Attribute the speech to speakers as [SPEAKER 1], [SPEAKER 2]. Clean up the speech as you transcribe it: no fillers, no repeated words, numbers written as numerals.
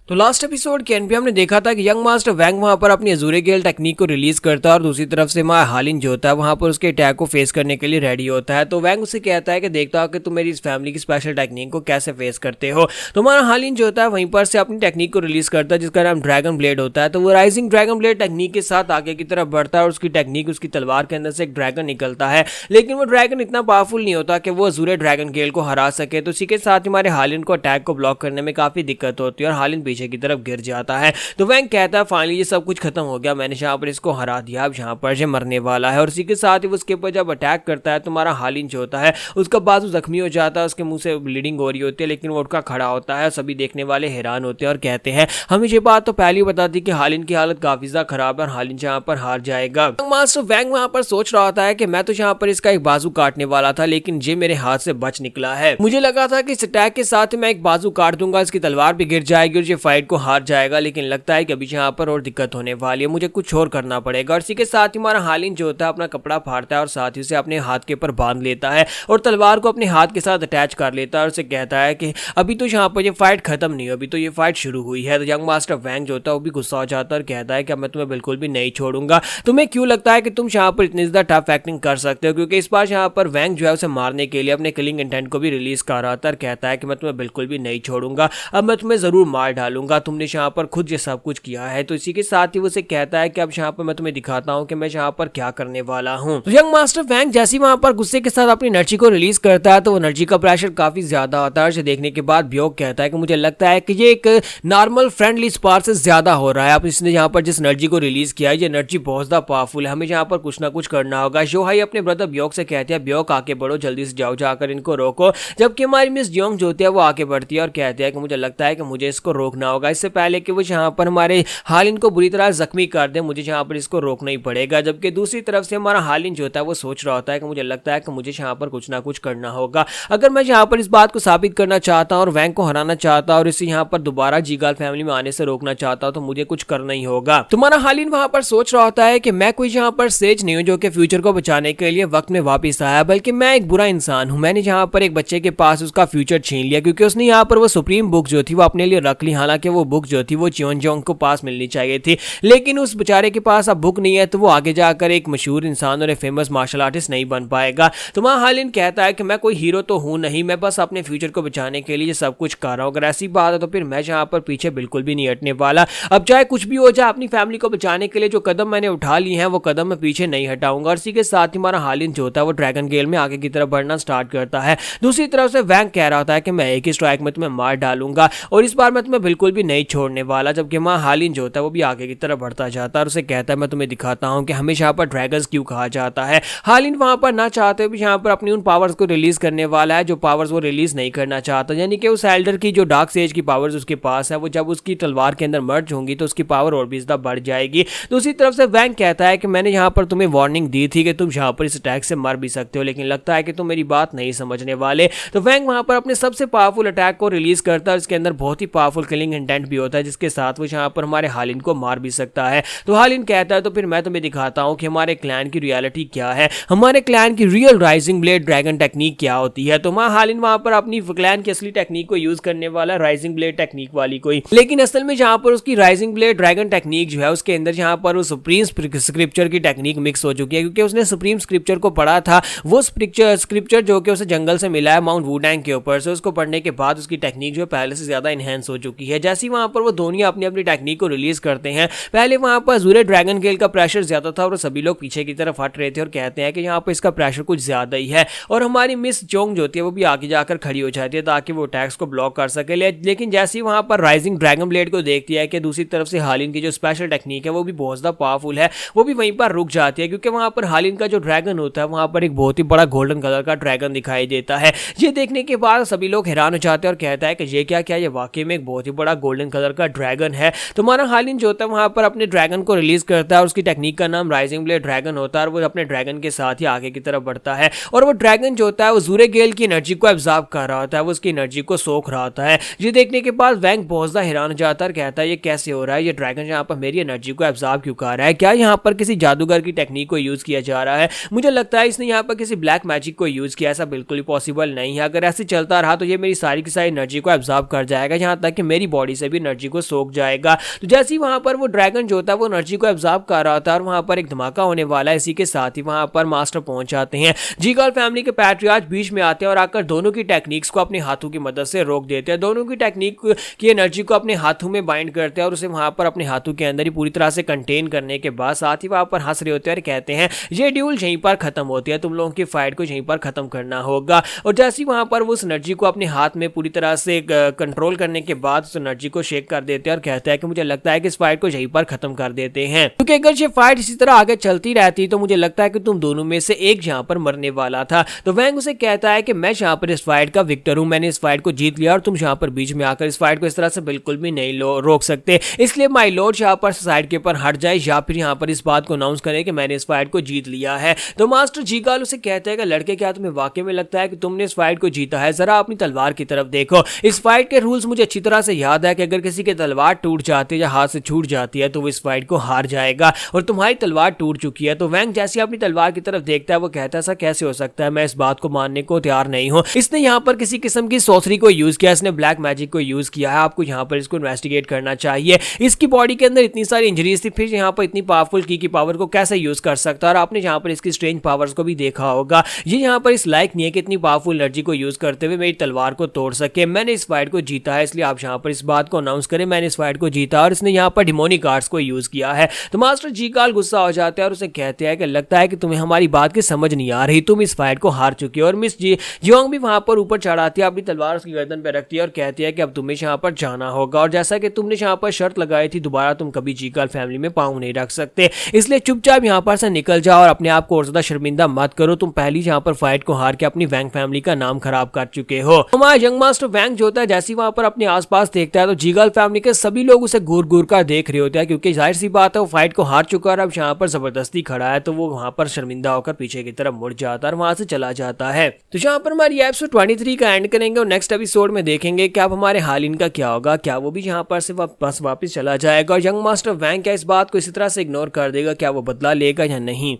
[SPEAKER 1] तो last episode के and पे हमने देखा था कि यंग मास्टर वैंग वहां पर अपनी अजूरे गेल टेक्निक को रिलीज करता है और दूसरी तरफ से माँ हालिन जो होता है वहां पर उसके अटैक को फेस करने के लिए रेडी होता है। तो वैंग उसे कहता है कि देखता हो कि तुम मेरी इस फैमिली की स्पेशल टेक्निक को कैसे फेस करते हो। तो हमारा हालिन जो होता है वहीं पर से अपनी टेक्निक को रिलीज करता है जिसका नाम ड्रैगन ब्लेड होता है। तो वो राइजिंग ड्रैगन ब्लेड टेक्निक के साथ आगे की तरफ बढ़ता है और उसकी टेक्निक उसकी तलवार के अंदर से एक ड्रैगन निकलता है, लेकिन वो ड्रैगन इतना पावरफुल नहीं होता कि वो अजूरे ड्रैगन गेल को हरा सके। तो इसी के साथ हमारे हालिन को अटैक को ब्लॉक करने में काफी दिक्कत होती है और हालिन पीछे की तरफ गिर जाता है। तो वैंग कहता है फाइनली ये सब कुछ खत्म हो गया, मैंने यहाँ पर इसको हरा दिया, अब यहाँ पर जो मरने वाला है। और इसी के साथ ही उसके ऊपर जब अटैक करता है तो हमारा हालिन जो होता है उसका बाजू जख्मी हो जाता है, उसके मुंह से ब्लीडिंग हो रही होती है, लेकिन वो उठकर खड़ा होता है। सभी देखने वाले हैरान होते हैं और कहते हैं हमें ये बात तो पहले ही बता दी कि हालिन की हालत काफी ज्यादा खराब है और हालिन यहाँ पर हार जाएगा। मास्टर वैंग वहां पर सोच रहा होता है कि मैं तो यहाँ पर इसका एक बाजू काटने वाला था, लेकिन ये मेरे हाथ से बच निकला है। मुझे लगा था कि इस अटैक के साथ मैं एक बाजू काट दूंगा, इसकी तलवार भी गिर जाएगी और ये फाइट को हार जाएगा, लेकिन लगता है कि अभी यहाँ पर और दिक्कत होने वाली है, मुझे कुछ और करना पड़ेगा। और इसी के साथ ही हमारा हालिन जो होता है अपना कपड़ा फाड़ता है और साथ ही उसे अपने हाथ के ऊपर बांध लेता है और तलवार को अपने हाथ के साथ अटैच कर लेता है और उसे कहता है कि अभी तो यहाँ पर ये फाइट खत्म नहीं हुई, अभी तो ये फाइट शुरू हुई है। तो यंग मास्टर वैंग जो होता है वो भी गुस्सा हो जाता है और कहता है कि मैं तुम्हें बिल्कुल भी नहीं छोड़ूंगा। तुम्हें क्यों लगता है कि तुम यहाँ पर इतनी ज्यादा टफ एक्टिंग कर सकते हो? क्योंकि इस बार यहाँ पर वैंग जो है उसे मारने के लिए अपने किलिंग इंटेंट को भी रिलीज कर रहा था और कहता है कि मैं तुम्हें बिल्कुल भी नहीं छोड़ूंगा, अब मैं तुम्हें जरूर मार डालूंगा, तुमने यहाँ पर खुद ये सब कुछ किया है। तो इसी के साथ ही वो उसे कहता है कि अब यहाँ पर मैं तुम्हें दिखाता हूँ कि मैं यहाँ पर क्या करने वाला हूँ। तो यंग मास्टर वैंग जैसे ही वहां पर गुस्से के साथ अपनी एनर्जी को रिलीज करता है तो वो एनर्जी का प्रेशर काफी ज्यादा होता है। देखने के बाद ब्योक कहता है कि मुझे लगता है कि ये एक नॉर्मल फ्रेंडली स्पार से ज्यादा हो रहा है। अब इसने यहाँ पर जिस एनर्जी को रिलीज किया है ये एनर्जी बहुत ज्यादा पावरफुल है, हमें यहाँ पर कुछ ना कुछ करना होगा। योहाई अपने ब्रदर ब्योक से कहते हैं ब्योक आके बढ़ो, जल्दी से जाओ, जाकर इनको रोको। जबकि हमारी मिस जोंग जो होती है वो आके बढ़ती है और कहती है कि मुझे लगता है कि मुझे इसको रोकना होगा, इससे पहले कि वो यहाँ पर हमारे हालिन को बुरी तरह जख्मी कर दे, मुझे यहाँ पर इसको रोकना ही पड़ेगा। जबकि दूसरी तरफ से हमारा हालिन जो होता है वो सोच रहा होता है कि मुझे लगता है कि मुझे यहाँ पर कुछ ना कुछ करना होगा, अगर मैं यहाँ पर इस बात को साबित करना चाहता हूँ और वैंग को हराना चाहता हूँ और इसे यहाँ पर दोबारा जीगाल फैमिली में आने से रोकना चाहता हूँ तो मुझे कुछ करना ही होगा। तुम्हारा हालिन वहां पर सोच रहा होता है कि मैं कोई यहाँ पर सेज नहीं हूँ जो कि फ्यूचर को बचाने के लिए वक्त में वापस आया, बल्कि मैं एक बुरा इंसान हूँ। मैंने यहाँ पर एक बच्चे के पास उसका फ्यूचर छीन लिया क्योंकि उसने यहाँ पर वो सुप्रीम बुक जो थी वो अपने लिए रख ली, हालांकि वो बुक जो थी वो चियोंजोंग को पास मिलनी चाहिए थी, लेकिन उस बेचारे के पास अब बुक नहीं है तो वो आगे जाकर एक मशहूर इंसान और एक फेमस मार्शल आर्टिस्ट नहीं बन पाएगा। तो वहां हालिन कहता है कि मैं कोई हीरो तो हूं नहीं, मैं बस अपने फ्यूचर को बचाने के लिए सब कुछ कर रहा हूं, अगर ऐसी बात है तो फिर मैं यहाँ पर पीछे बिल्कुल भी नहीं हटने वाला। अब चाहे कुछ भी हो जाए, अपनी फैमिली को बचाने के लिए जो कदम मैंने उठा लिए हैं वो कदम मैं पीछे नहीं हटाऊंगा। और इसी के साथ ही हमारा हालिन जो होता है वो ड्रैगन गेल में आगे की तरफ बढ़ना स्टार्ट करता है। दूसरी तरफ से वैंग कह रहा होता है कि मैं एक ही स्ट्राइक में तुम्हें मार डालूंगा और इस बार मैं तुम्हें बिल्कुल भी नहीं छोड़ने वाला। जबकि हमारा हालिन जो होता है वो भी आगे की तरफ बढ़ता जाता है और उसे कहता है मैं तुम्हें दिखाता हूँ कि हमें यहाँ पर ड्रैगन्स क्यों कहा जाता है। हालिन वहां पर ना चाहते भी यहाँ पर अपनी उन पावर्स को रिलीज करने वाला है जो पावर्स वो रिलीज नहीं करना चाहता, यानी कि उस एल्डर की जो डार्क सेज की पावर्स उसके पास है वो जब उसकी तलवार के अंदर मर्ज होंगी तो उसकी पावर और भी ज्यादा बढ़ जाएगी। दूसरी तरफ से वैंग कहता है कि मैंने यहाँ पर तुम्हें वार्निंग दी थी कि तुम यहाँ पर इस अटैक से मर भी सकते हो, लेकिन लगता है कि तुम मेरी बात नहीं समझने वाले। तो वैंग वहां पर अपने सबसे पावरफुल अटैक को रिलीज करता है, इसके अंदर बहुत ही पावरफुल किलिंग इंटेंट भी होता है जिसके साथ वो यहाँ पर हमारे हालिन को मार भी सकता है। तो हालिन कहता है तो फिर मैं तुम्हें दिखाता हूँ कि हमारे क्लैन की रियलिटी क्या है, हमारे क्लैन की real rising blade dragon technique क्या होती है। तो हालिन वहां पर अपनी क्लैन की असली टेक्निक को यूज करने वाला राइजिंग ब्लेड टेक्निक वाली कोई, लेकिन असल में जहां पर उसकी राइजिंग ब्लेड ड्रैगन टेक्निक जो है उसके अंदर जहां पर वो सुप्रीम स्क्रिप्चर की टेक्निक मिक्स हो चुकी है, क्योंकि उसने सुप्रीम स्क्रिप्चर को पढ़ा था। वो स्क्रिप्चर जो कि उसे जंगल से मिला है माउंट वुडैंग के ऊपर से, उसको पढ़ने के बाद उसकी टेक्निक जो पहले से ज्यादा इनहेंस हो चुकी है। जैसे ही वहां पर वो दोनों अपनी अपनी टेक्निक को रिलीज करते हैं, पहले वहां पर अजूरे ड्रैगन गेल का प्रेशर ज्यादा था और सभी लोग पीछे की तरफ हट रहे थे और कहते हैं कि यहाँ पर इसका प्रेशर कुछ ज्यादा ही है। और हमारी मिस जोंग जो होती है वो भी आगे जाकर खड़ी हो जाती है ताकि वो अटैक्स को ब्लॉक कर सके। लेकिन जैसे ही वहां पर राइजिंग ड्रैगन ब्लेड को देखती है कि दूसरी तरफ से हालिन की जो स्पेशल टेक्निक है वो भी बहुत ज्यादा पावरफुल है, वो भी वहीं पर रुक जाती है, क्योंकि वहां पर हालिन का जो ड्रैगन होता है वहां पर एक बहुत ही बड़ा गोल्डन कलर का ड्रैगन दिखाई देता है। ये देखने के बाद सभी लोग हैरान हो जाते हैं और कहता है कि ये क्या ये वाकई में एक बहुत ही बड़ा गोल्डन कलर का ड्रैगन है। तो हमारा हालिन जो होता है वहां पर अपने ड्रैगन को रिलीज करता है और उसकी टेक्निक का नाम राइजिंग ब्लेड ड्रैगन होता है और वो अपने ड्रैगन के साथ ही आगे की तरफ बढ़ता है और वो ड्रैगन जो होता है वो अजूरे गेल की एनर्जी को एब्जॉर्ब कर रहा होता है, वो उसकी एनर्जी को सोख रहा होता है। ये देखने के बाद वैंग बहुत ज्यादा हैरान हो जाता है और कहता है ये कैसे हो रहा है, ये ड्रैगन यहाँ पर मेरी एनर्जी को एब्जॉर्ब क्यों कर रहा है, क्या यहाँ पर किसी जादूगर की टेक्निक को यूज किया जा रहा है। मुझे लगता है इसने यहाँ पर किसी ब्लैक मैजिक को यूज किया, ऐसा बिल्कुल ही पॉसिबल नहीं है। अगर ऐसे चलता रहा तो ये मेरी सारी की सारी एनर्जी को एब्जॉर्ब कर जाएगा, यहाँ तक कि मेरी बॉडी से भी एनर्जी को सोख जाएगा। तो जैसे ही वहां पर वो ड्रैगन जो होता है वो एनर्जी को एब्जॉर्ब कर रहा था और वहां पर एक धमाका होने वाला है, इसी के साथ ही वहां पर मास्टर पहुंच जाते हैं। जीगाल फैमिली के पैट्रियार्च बीच में आते हैं और आकर दोनों की टेक्निक्स को अपने हाथों की मदद से रोक देते हैं। दोनों की टेक्निक की एनर्जी को अपने हाथों में बाइंड करते हैं और उसे वहां पर अपने हाथों के अंदर ही पूरी तरह से कंटेन करने के बाद साथ ही वहां पर हंस रहे होते हैं और कहते हैं ये ड्यूल यहीं पर खत्म होती है, तुम लोगों की फाइट को यहीं पर खत्म करना होगा। और जैसे ही वहां पर वो उस एनर्जी को अपने हाथ में पूरी तरह से कंट्रोल करने के बाद उस एनर्जी को शेक कर देते हैं और कहता है कि मुझे लगता है कि इस फाइट को यहीं पर खत्म कर देते हैं, क्योंकि अगर ये फाइट इसी तरह आगे चलती रहती तो मुझे लगता है कि तुम दोनों में से एक यहाँ पर मरने वाला था। तो वैंग उसे कहता है कि मैं यहाँ पर इस फाइट का विक्टर हूं, मैंने इस फाइट को जीत लिया और तुम यहाँ पर बीच में आकर इस फाइट को इस तरह से बिल्कुल भी नहीं रोक सकते, इसलिए माय लॉर्ड यहाँ पर साइड के ऊपर हट जाए या फिर यहाँ पर इस बात को अनाउंस करें कि मैंने इस फाइट को जीत लिया है। तो मास्टर जीगाल उसे कहता है कि लड़के क्या तुम्हें वाकई में लगता है कि तुमने इस फाइट को जीता है? जरा अपनी तलवार की तरफ देखो। इस फाइट के रूल्स मुझे अच्छी तरह से याद है कि अगर किसी की तलवार टूट जाती है या हाथ से छूट जाती है तो वो इस फाइट को हार जाएगा और तुम्हारी तलवार टूट चुकी है। तो वैंग जैसे अपनी तलवार की तरफ देखता है वो कहता है ऐसा कैसे हो सकता है, मैं इस बात को मानने को तैयार नहीं हूं। इसने यहाँ पर किसी किस्म की सॉर्सरी को यूज किया, इसने ब्लैक मैजिक को यूज किया है, आपको यहाँ पर इसको इन्वेस्टिगेट करना चाहिए। इसकी बॉडी के अंदर इतनी सारी इंजरीज थी, फिर यहाँ पर इतनी पावरफुल की पावर को कैसे यूज कर सकता है? और आपने यहाँ पर इसकी स्ट्रेंज पावर्स को भी देखा होगा, ये यहाँ पर इस लायक नहीं है कि इतनी पावरफुल एनर्जी को यूज करते हुए मेरी तलवार को तोड़ सके। मैंने इस फाइट को जीता है, इसलिए आप यहाँ पर इस बात को अनाउंस करें मैंने इस फाइट को जीता और इसने यहाँ पर डिमोनिक आर्ट्स को यूज किया है। तो मास्टर जीगाल गुस्सा हो जाता है और उसे कहते हैं कि लगता है कि तुम्हें हमारी बात की समझ नहीं आ रही, तुम इस फाइट को हार चुकी हो। और मिस जियोंग भी वहां पर ऊपर चढ़ाती है, अपनी तलवार उसकी गर्दन पर रखती है और कहती है कि अब तुम्हें यहाँ पर जाना होगा और जैसा कि तुमने यहाँ पर शर्त लगाई थी दोबारा तुम कभी जीगाल फैमिली में पाँव नहीं रख सकते, इसलिए चुपचाप यहाँ पर से निकल जाओ और अपने आप को और ज्यादा शर्मिंदा मत करो। तुम पहली यहाँ पर फाइट को हार के अपनी वैंग फैमिली का नाम खराब कर चुके हो। हमारा यंग मास्टर वैंग जो होता है जैसे वहां पर अपने आसपास देखता है तो जीगाल फैमिली के सभी लोग उसे घूर घूर कर देख रहे होते हैं, क्योंकि जाहिर सी बात है वो फाइट को हार चुका है और अब यहाँ पर जबरदस्ती खड़ा है। तो वो वहां पर शर्मिंदा होकर पीछे की तरफ मुड़ जाता है और वहां से चला जाता है। तो यहाँ पर हमारी एपिसोड 23 का एंड करेंगे और नेक्स्ट एपिसोड में देखेंगे कि अब हमारे हालिन का क्या होगा, क्या वो भी यहाँ पर से वापस चला जाएगा और यंग मास्टर वैंग क्या इस बात को इसी तरह से इग्नोर कर देगा, क्या वो बदला लेगा या नहीं।